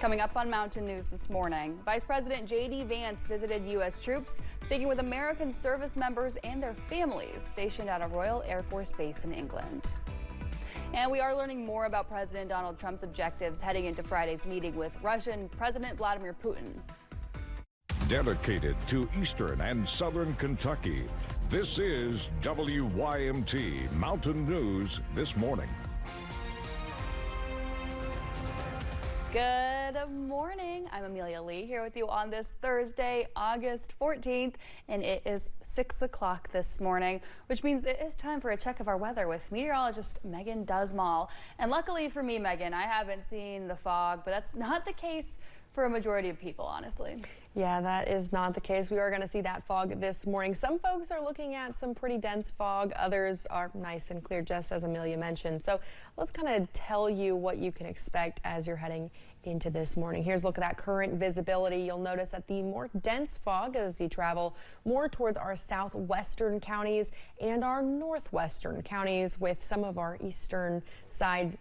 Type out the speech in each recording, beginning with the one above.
Coming up on Mountain News this morning, Vice President J.D. Vance visited U.S. troops, speaking with American service members and their families stationed at a Royal Air Force base in England. And we are learning more about President Donald Trump's objectives heading into Friday's meeting with Russian President Vladimir Putin. Dedicated to Eastern and Southern Kentucky, this is WYMT Mountain News this morning. Good morning. I'm Amelia Lee here with you on this Thursday, August 14th, and it is 6 o'clock this morning, which means it is time for a check of our weather with meteorologist Megan Dusmall. And luckily for me, Megan, I haven't seen the fog, but that's not the case for a majority of people, honestly. Yeah, that is not the case. We are going to see that fog this morning. Some folks are looking at some pretty dense fog. Others are nice and clear, just as Amelia mentioned. So let's kind of tell you what you can expect as you're heading into this morning. Here's a look at that current visibility. You'll notice that the more dense fog as you travel more towards our southwestern counties and our northwestern counties, with some of our eastern side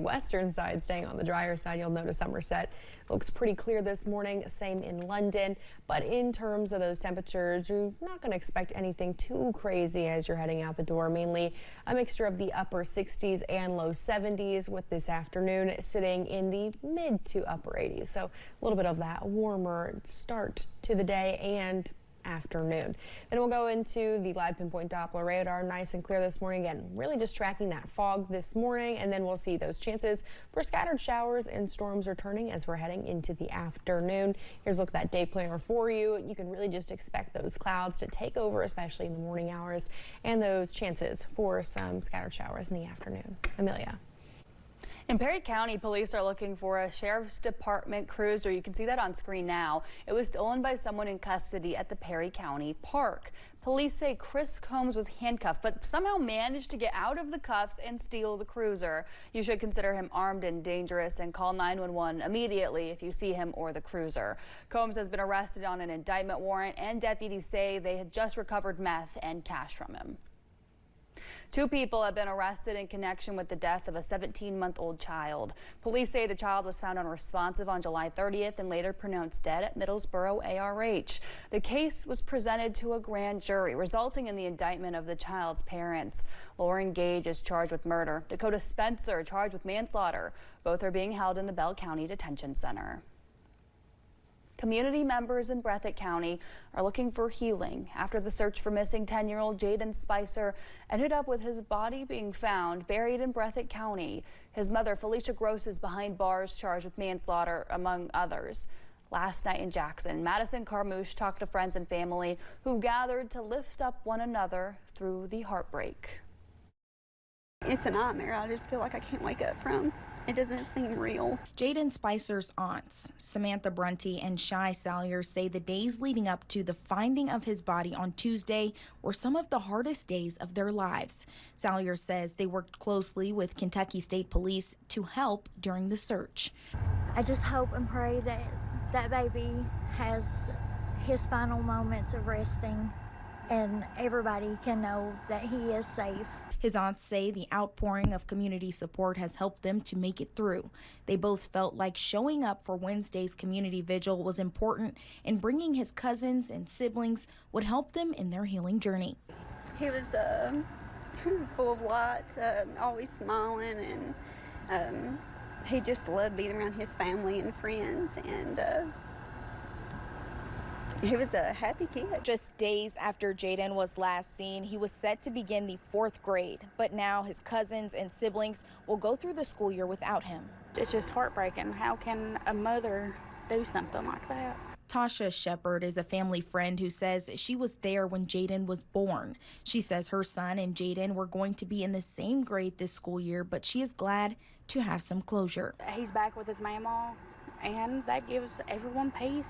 western side staying on the drier side. You'll notice Somerset looks pretty clear this morning, same in London. But in terms of those temperatures, you're not going to expect anything too crazy as you're heading out the door. Mainly a mixture of the upper 60s and low 70s, with this afternoon sitting in the mid to upper 80s. So a little bit of that warmer start to the day and afternoon. Then we'll go into the live pinpoint Doppler radar. Nice and clear this morning. Again, really just tracking that fog this morning, and then we'll see those chances for scattered showers and storms returning as we're heading into the afternoon. Here's a look at that day planner for you. You can really just expect those clouds to take over, especially in the morning hours, and those chances for some scattered showers in the afternoon. Amelia. In Perry County, police are looking for a sheriff's department cruiser. You can see that on screen now. It was stolen by someone in custody at the Perry County Park. Police say Chris Combs was handcuffed, but somehow managed to get out of the cuffs and steal the cruiser. You should consider him armed and dangerous and call 911 immediately if you see him or the cruiser. Combs has been arrested on an indictment warrant, and deputies say they had just recovered meth and cash from him. 2 people have been arrested in connection with the death of a 17-month-old child. Police say the child was found unresponsive on July 30th and later pronounced dead at Middlesboro ARH. The case was presented to a grand jury, resulting in the indictment of the child's parents. Lauren Gage is charged with murder. Dakota Spencer charged with manslaughter. Both are being held in the Bell County Detention Center. Community members in Breathitt County are looking for healing after the search for missing 10-year-old Jaden Spicer ended up with his body being found buried in Breathitt County. His mother, Felicia Gross, is behind bars charged with manslaughter, among others. Last night in Jackson, Madison Carmouche talked to friends and family who gathered to lift up one another through the heartbreak. It's a nightmare. I just feel like I can't wake up from. It doesn't seem real. Jaden Spicer's aunts, Samantha Brunty and Shy Salyer, say the days leading up to the finding of his body on Tuesday were some of the hardest days of their lives. Salyer says they worked closely with Kentucky State Police to help during the search. I just hope and pray that that baby has his final moments of resting and everybody can know that he is safe. His aunts say the outpouring of community support has helped them to make it through. They both felt like showing up for Wednesday's community vigil was important, and bringing his cousins and siblings would help them in their healing journey. He was full of light, always smiling, and he just loved being around his family and friends, and he was a happy kid. Just days after Jaden was last seen, he was set to begin the 4th grade, but now his cousins and siblings will go through the school year without him. It's just heartbreaking. How can a mother do something like that? Tasha Shepard is a family friend who says she was there when Jaden was born. She says her son and Jaden were going to be in the same grade this school year, but she is glad to have some closure. He's back with his mama, and that gives everyone peace.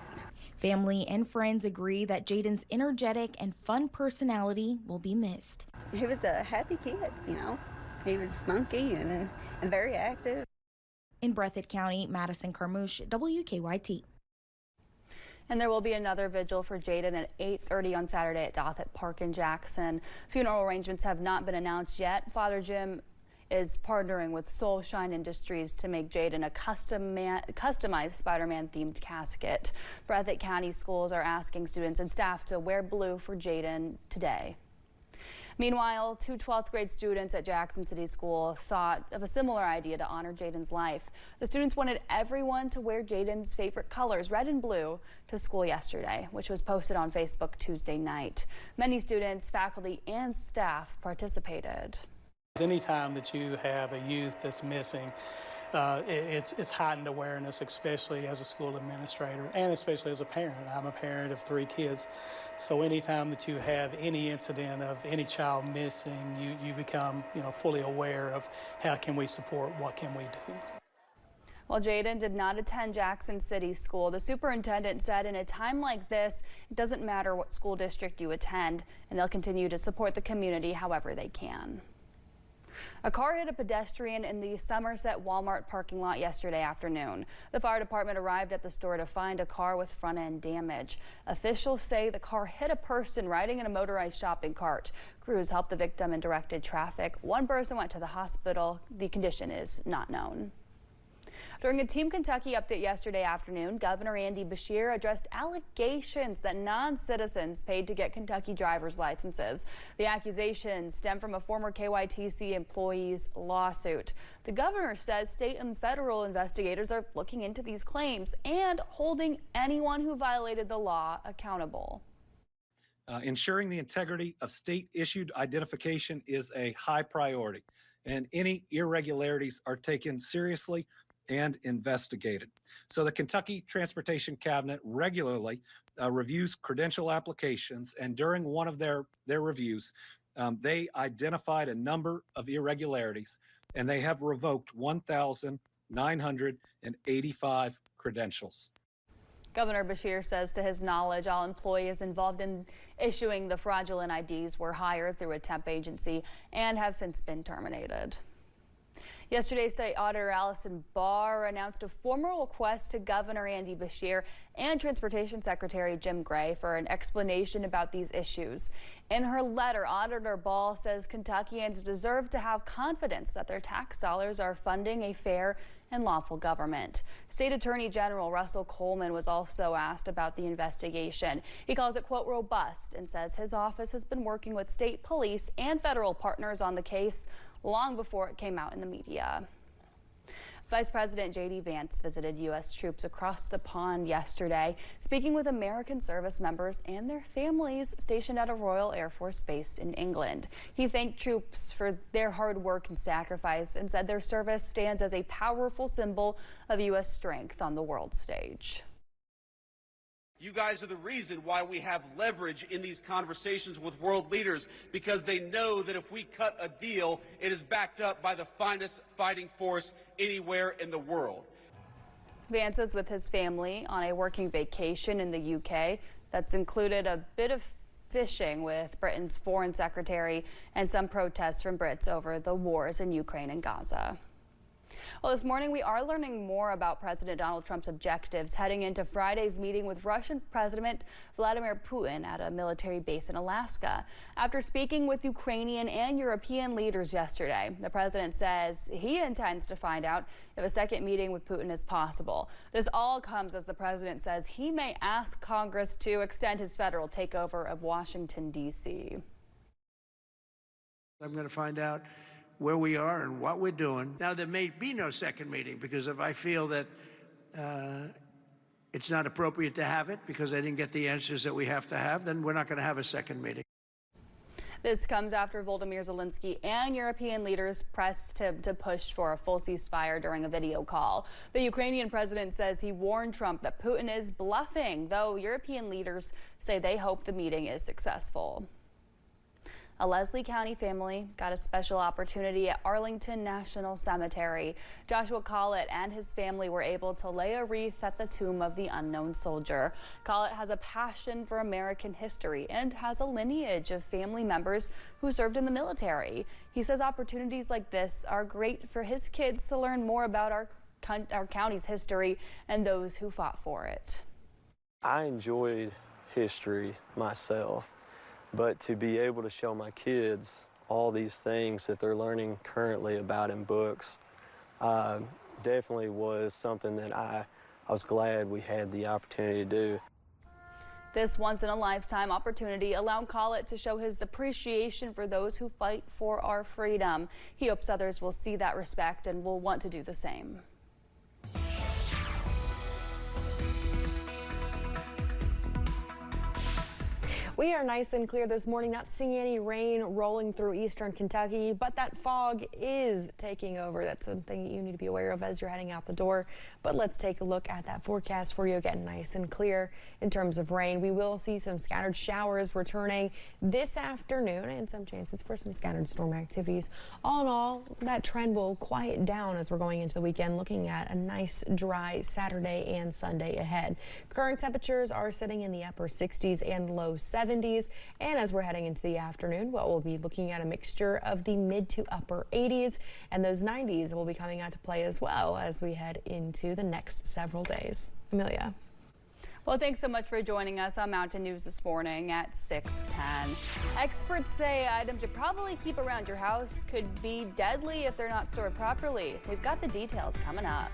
Family and friends agree that Jaden's energetic and fun personality will be missed. He was a happy kid, you know. He was spunky and very active. In Breathitt County, Madison Carmouche, WKYT. And there will be another vigil for Jaden at 8:30 on Saturday at Dothett Park in Jackson. Funeral arrangements have not been announced yet. Father Jim is partnering with Soul Shine Industries to make Jaden a customized Spider-Man themed casket. Breathitt County schools are asking students and staff to wear blue for Jaden today. Meanwhile, two 12th grade students at Jackson City School thought of a similar idea to honor Jaden's life. The students wanted everyone to wear Jaden's favorite colors, red and blue, to school yesterday, which was posted on Facebook Tuesday night. Many students, faculty, and staff participated. Anytime that you have a youth that's missing, it's heightened awareness, especially as a school administrator and especially as a parent. I'm a parent of 3 kids. So anytime that you have any incident of any child missing, you become, fully aware of how can we support, what can we do. While Jaden did not attend Jackson City School, the superintendent said in a time like this, it doesn't matter what school district you attend, and they'll continue to support the community however they can. A car hit a pedestrian in the Somerset Walmart parking lot yesterday afternoon. The fire department arrived at the store to find a car with front-end damage. Officials say the car hit a person riding in a motorized shopping cart. Crews helped the victim and directed traffic. One person went to the hospital. The condition is not known. During a Team Kentucky update yesterday afternoon, Governor Andy Beshear addressed allegations that non-citizens paid to get Kentucky driver's licenses. The accusations stem from a former KYTC employee's lawsuit. The governor says state and federal investigators are looking into these claims and holding anyone who violated the law accountable. Ensuring the integrity of state-issued identification is a high priority, and any irregularities are taken seriously and investigated. So the Kentucky Transportation Cabinet regularly reviews credential applications, and during one of their reviews, they identified a number of irregularities, and they have revoked 1,985 credentials. Governor Beshear says to his knowledge, all employees involved in issuing the fraudulent IDs were hired through a temp agency and have since been terminated. Yesterday, State Auditor Allison Barr announced a formal request to Governor Andy Beshear and Transportation Secretary Jim Gray for an explanation about these issues. In her letter, Auditor Ball says Kentuckians deserve to have confidence that their tax dollars are funding a fair and lawful government. State Attorney General Russell Coleman was also asked about the investigation. He calls it, quote, robust, and says his office has been working with state police and federal partners on the case long before it came out in the media. Vice President J.D. Vance visited U.S. troops across the pond yesterday, speaking with American service members and their families stationed at a Royal Air Force base in England. He thanked troops for their hard work and sacrifice and said their service stands as a powerful symbol of U.S. strength on the world stage. You guys are the reason why we have leverage in these conversations with world leaders, because they know that if we cut a deal, it is backed up by the finest fighting force anywhere in the world. Vance is with his family on a working vacation in the UK that's included a bit of fishing with Britain's foreign secretary and some protests from Brits over the wars in Ukraine and Gaza. Well, this morning we are learning more about President Donald Trump's objectives heading into Friday's meeting with Russian President Vladimir Putin at a military base in Alaska. After speaking with Ukrainian and European leaders yesterday, the president says he intends to find out if a second meeting with Putin is possible. This all comes as the president says he may ask Congress to extend his federal takeover of Washington, D.C. I'm going to find out where we are and what we're doing. Now, there may be no second meeting, because if I feel that it's not appropriate to have it because I didn't get the answers that we have to have, then we're not going to have a second meeting. This comes after Volodymyr Zelensky and European leaders pressed him to push for a full ceasefire during a video call. The Ukrainian president says he warned Trump that Putin is bluffing, though European leaders say they hope the meeting is successful. A Leslie County family got a special opportunity at Arlington National Cemetery. Joshua Collett and his family were able to lay a wreath at the tomb of the unknown soldier. Collett has a passion for American history and has a lineage of family members who served in the military. He says opportunities like this are great for his kids to learn more about our county's history and those who fought for it. I enjoyed history myself, but to be able to show my kids all these things that they're learning currently about in books definitely was something that I was glad we had the opportunity to do. This once-in-a-lifetime opportunity allowed Collett to show his appreciation for those who fight for our freedom. He hopes others will see that respect and will want to do the same. We are nice and clear this morning, not seeing any rain rolling through eastern Kentucky, but that fog is taking over. That's something you need to be aware of as you're heading out the door. But let's take a look at that forecast for you again, nice and clear in terms of rain. We will see some scattered showers returning this afternoon and some chances for some scattered storm activities. All in all, that trend will quiet down as we're going into the weekend, looking at a nice dry Saturday and Sunday ahead. Current temperatures are sitting in the upper 60s and low 70s. And as we're heading into the afternoon, well, we'll be looking at a mixture of the mid to upper 80s, and those 90s will be coming out to play as well as we head into the next several days. Amelia. Well, thanks so much for joining us on Mountain News this morning at 6:10. Experts say items you probably keep around your house could be deadly if they're not stored properly. We've got the details coming up.